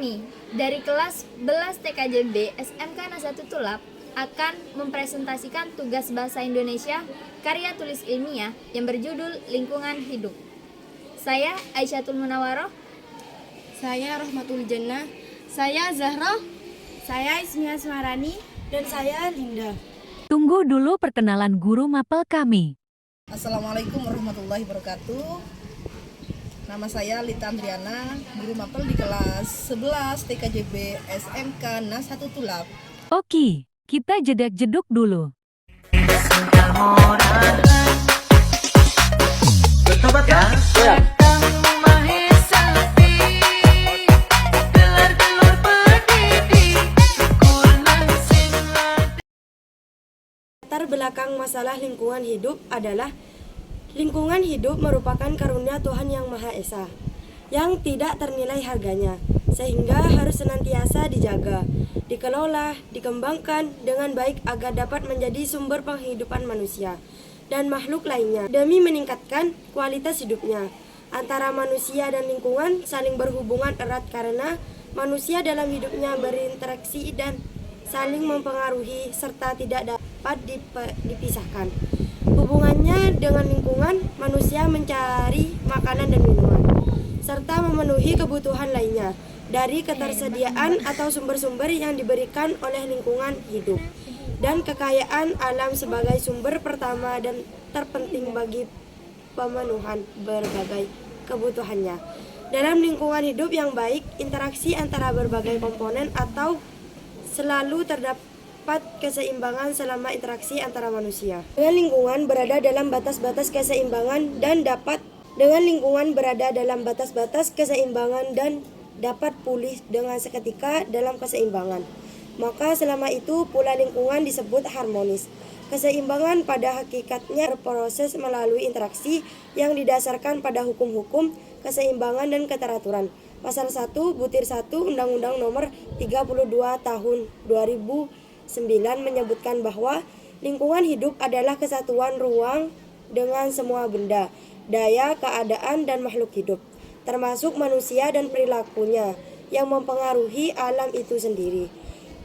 Kami dari kelas 11 TKJB SMK Negeri 1 Tulap akan mempresentasikan tugas bahasa Indonesia karya tulis ilmiah yang berjudul Lingkungan Hidup. Saya Aisyatul Munawaroh. Saya Rahmatul Jannah. Saya Zahra. Saya Ismia Sumarani. Dan saya Linda. Tunggu dulu perkenalan guru mapel kami. Assalamualaikum warahmatullahi wabarakatuh. Nama saya Lita Andriana, guru mapel di kelas 11 TKJB SMK Negeri 1 Tulap. Oke, kita jedak-jeduk dulu. Latar belakang masalah lingkungan hidup adalah lingkungan hidup merupakan karunia Tuhan Yang Maha Esa yang tidak ternilai harganya, sehingga harus senantiasa dijaga, dikelola, dikembangkan dengan baik agar dapat menjadi sumber penghidupan manusia dan makhluk lainnya demi meningkatkan kualitas hidupnya. Antara manusia dan lingkungan saling berhubungan erat karena manusia dalam hidupnya berinteraksi dan saling mempengaruhi serta tidak dapat dipisahkan. Hubungannya dengan lingkungan, manusia mencari makanan dan minuman, serta memenuhi kebutuhan lainnya dari ketersediaan atau sumber-sumber yang diberikan oleh lingkungan hidup. Dan kekayaan alam sebagai sumber pertama dan terpenting bagi pemenuhan berbagai kebutuhannya. Dalam lingkungan hidup yang baik, interaksi antara berbagai komponen atau selalu terdapat keseimbangan selama interaksi antara manusia. Dengan lingkungan berada dalam batas-batas keseimbangan dan dapat pulih dengan seketika dalam keseimbangan. Maka selama itu pula lingkungan disebut harmonis. Keseimbangan pada hakikatnya berproses melalui interaksi yang didasarkan pada hukum-hukum keseimbangan dan keteraturan. Pasal 1 butir 1 Undang-Undang Nomor 32 Tahun 2009 menyebutkan bahwa lingkungan hidup adalah kesatuan ruang dengan semua benda, daya, keadaan, dan makhluk hidup, termasuk manusia dan perilakunya yang mempengaruhi alam itu sendiri.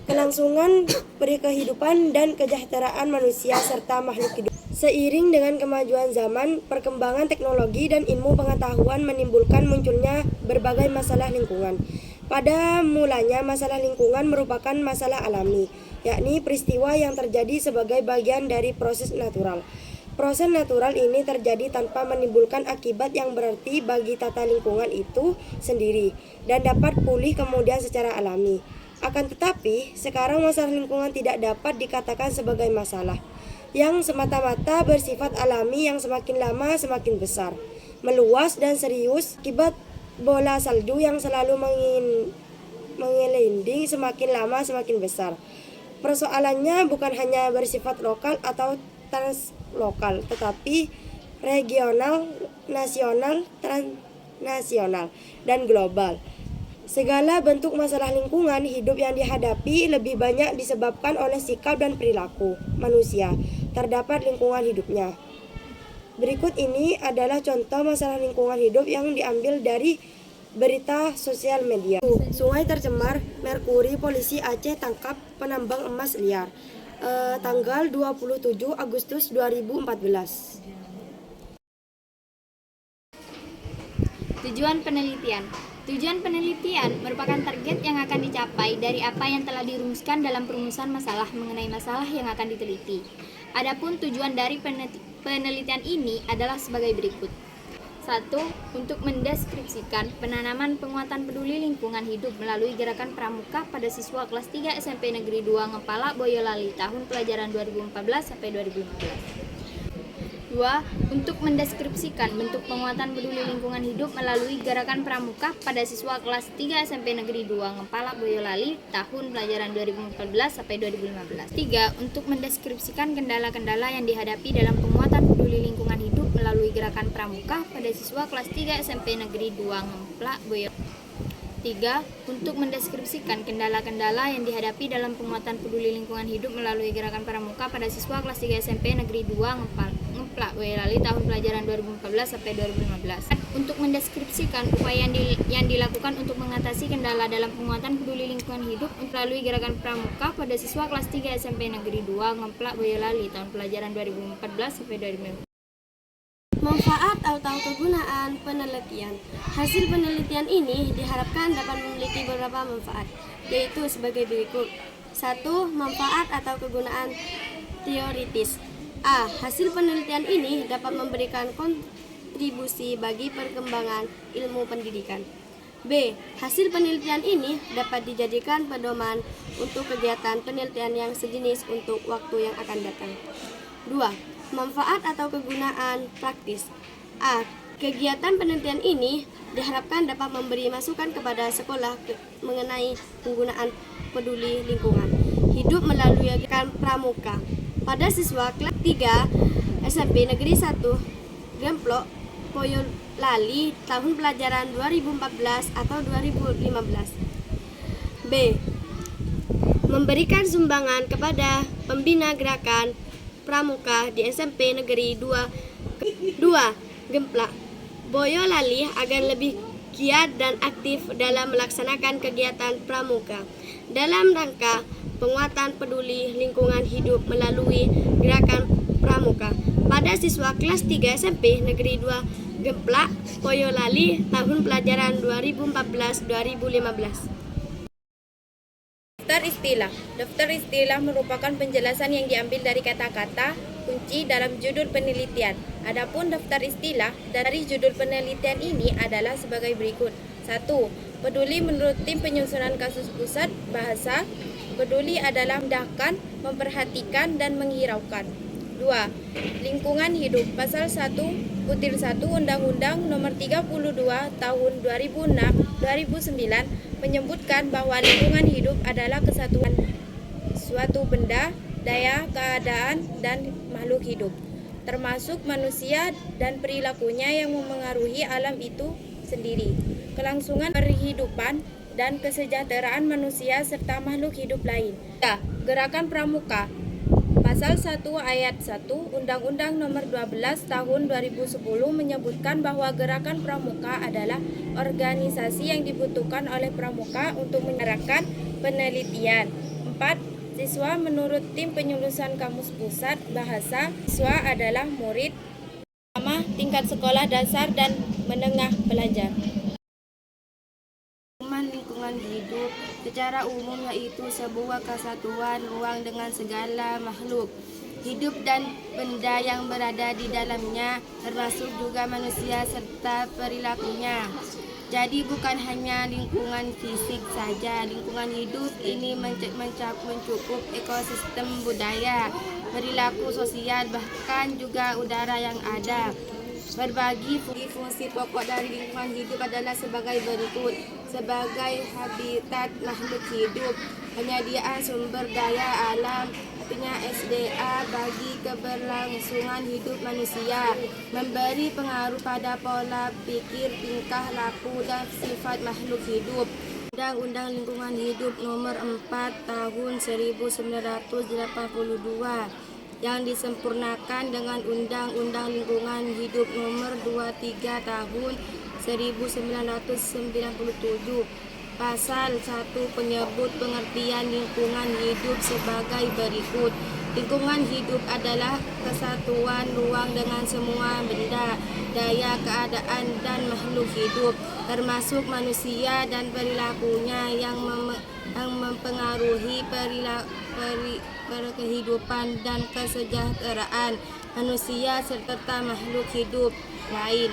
Kelangsungan kehidupan dan kesejahteraan manusia serta makhluk hidup. Seiring dengan kemajuan zaman, perkembangan teknologi dan ilmu pengetahuan menimbulkan munculnya berbagai masalah lingkungan. Pada mulanya, masalah lingkungan merupakan masalah alami, yakni peristiwa yang terjadi sebagai bagian dari proses natural. Proses natural ini terjadi tanpa menimbulkan akibat yang berarti bagi tata lingkungan itu sendiri dan dapat pulih kemudian secara alami. Akan tetapi, sekarang masalah lingkungan tidak dapat dikatakan sebagai masalah yang semata-mata bersifat alami yang semakin lama semakin besar, meluas dan serius akibat bola salju yang selalu mengelinding semakin lama semakin besar. Persoalannya bukan hanya bersifat lokal atau translokal, tetapi regional, nasional, transnasional, dan global. Segala bentuk masalah lingkungan hidup yang dihadapi lebih banyak disebabkan oleh sikap dan perilaku manusia terdapat lingkungan hidupnya. Berikut ini adalah contoh masalah lingkungan hidup yang diambil dari berita sosial media. Sungai tercemar, merkuri, polisi Aceh tangkap penambang emas liar. Tanggal 27 Agustus 2014. Tujuan penelitian. Tujuan penelitian merupakan target yang akan dicapai dari apa yang telah dirumuskan dalam perumusan masalah mengenai masalah yang akan diteliti. Adapun tujuan dari penelitian ini adalah sebagai berikut. 1. Untuk mendeskripsikan penanaman penguatan peduli lingkungan hidup melalui gerakan pramuka pada siswa kelas 3 SMP Negeri 2 Ngepala Boyolali tahun pelajaran 2014 sampai 2015. 2. Untuk mendeskripsikan bentuk penguatan peduli lingkungan hidup melalui gerakan pramuka pada siswa kelas 3 SMP Negeri 2 Ngepala Boyolali tahun pelajaran 2014 sampai 2015. 3. Untuk mendeskripsikan kendala-kendala yang dihadapi dalam penguatan peduli lingkungan hidup melalui gerakan pramuka pada siswa kelas 3 SMP Negeri 2 Ngepala Boyolali. 3. Untuk mendeskripsikan kendala-kendala yang dihadapi dalam penguatan peduli lingkungan hidup melalui gerakan pramuka pada siswa kelas 3 SMP Negeri 2 Ngepala ngeplak Boyolali tahun pelajaran 2014 sampai 2015. Untuk mendeskripsikan upaya yang dilakukan untuk mengatasi kendala dalam penguatan peduli lingkungan hidup melalui gerakan pramuka pada siswa kelas 3 SMP Negeri 2 Ngeplak Boyolali tahun pelajaran 2014 sampai 2015. Manfaat atau kegunaan penelitian. Hasil penelitian ini diharapkan dapat memiliki beberapa manfaat, yaitu sebagai berikut. 1. Manfaat atau kegunaan teoritis. A. Hasil penelitian ini dapat memberikan kontribusi bagi perkembangan ilmu pendidikan. B. Hasil penelitian ini dapat dijadikan pedoman untuk kegiatan penelitian yang sejenis untuk waktu yang akan datang. 2. Manfaat atau kegunaan praktis. A. Kegiatan penelitian ini diharapkan dapat memberi masukan kepada sekolah mengenai penggunaan peduli lingkungan hidup melalui gerakan pramuka. Pada siswa kelas 3 SMP Negeri 1 Gemplok Boyolali tahun pelajaran 2014 atau 2015. B. Memberikan sumbangan kepada pembina gerakan pramuka di SMP Negeri 2 Gemplak Boyolali agar lebih giat dan aktif dalam melaksanakan kegiatan pramuka dalam rangka penguatan peduli lingkungan hidup melalui gerakan pramuka. Pada siswa kelas 3 SMP Negeri 2 Gemplak Boyolali tahun pelajaran 2014-2015. Daftar istilah. Daftar istilah merupakan penjelasan yang diambil dari kata-kata kunci dalam judul penelitian. Adapun daftar istilah dari judul penelitian ini adalah sebagai berikut. 1. Peduli menurut tim penyusunan kasus pusat bahasa. Peduli adalah mendahkan, memperhatikan, dan menghiraukan. 2. Lingkungan hidup. Pasal 1 Butir 1 Undang-Undang Nomor 32 Tahun 2009 menyebutkan bahwa lingkungan hidup adalah kesatuan suatu benda, daya, keadaan, dan makhluk hidup, termasuk manusia dan perilakunya yang memengaruhi alam itu sendiri, kelangsungan perhidupan dan kesejahteraan manusia serta makhluk hidup lain. Gerakan Pramuka. Pasal 1 ayat 1 Undang-Undang Nomor 12 Tahun 2010 menyebutkan bahwa gerakan pramuka adalah organisasi yang dibutuhkan oleh pramuka untuk menyerahkan penelitian. 4. Siswa menurut tim penyusunan kamus pusat bahasa. Siswa adalah murid pertama tingkat sekolah dasar dan menengah belajar. Lingkungan hidup secara umum yaitu sebuah kesatuan ruang dengan segala makhluk hidup dan benda yang berada di dalamnya, termasuk juga manusia serta perilakunya. Jadi bukan hanya lingkungan fisik saja, lingkungan hidup ini mencakup ekosistem budaya, perilaku sosial, bahkan juga udara yang ada. Berbagi fungsi pokok dari lingkungan hidup adalah sebagai berikut. Sebagai habitat makhluk hidup, penyediaan sumber daya alam, artinya SDA bagi keberlangsungan hidup manusia, memberi pengaruh pada pola pikir, tingkah laku, dan sifat makhluk hidup. Undang-Undang Lingkungan Hidup Nomor 4 Tahun 1982 yang disempurnakan dengan Undang-Undang Lingkungan Hidup Nomor 23 Tahun 1997. Pasal 1 penyebut pengertian lingkungan hidup sebagai berikut. Lingkungan hidup adalah kesatuan ruang dengan semua benda, daya, keadaan, dan makhluk hidup, termasuk manusia dan perilakunya yang mempengaruhi kehidupan dan kesejahteraan manusia serta makhluk hidup lain.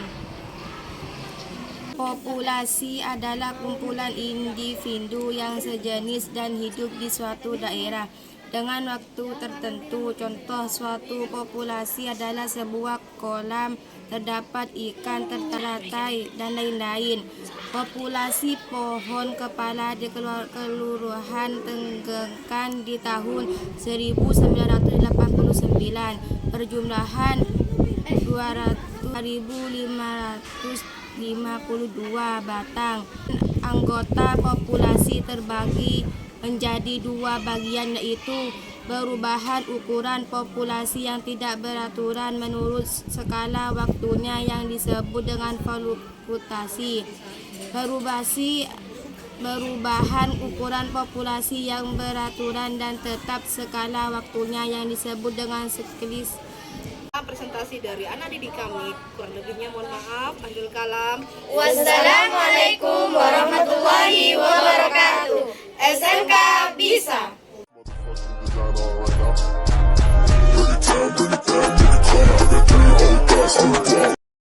Populasi adalah kumpulan individu yang sejenis dan hidup di suatu daerah dengan waktu tertentu. Contoh suatu populasi adalah sebuah kolam, terdapat ikan, teratai, dan lain-lain. Populasi pohon kepala di Kelurahan Tenggengkan di tahun 1989 perjumlahan 200.552 batang. Anggota populasi terbagi menjadi dua bagian, yaitu perubahan ukuran populasi yang tidak beraturan menurut skala waktunya yang disebut dengan fluktuasi. Perubahan ukuran populasi yang beraturan dan tetap skala waktunya yang disebut dengan siklus. Presentasi dari anak didik kami, kurang lebihnya mohon maaf. Akhirul kalam. Wassalamualaikum warahmatullahi wabarakatuh. SMK bisa. Bring it down, bring it down, bring it down, bring it down, bring it down.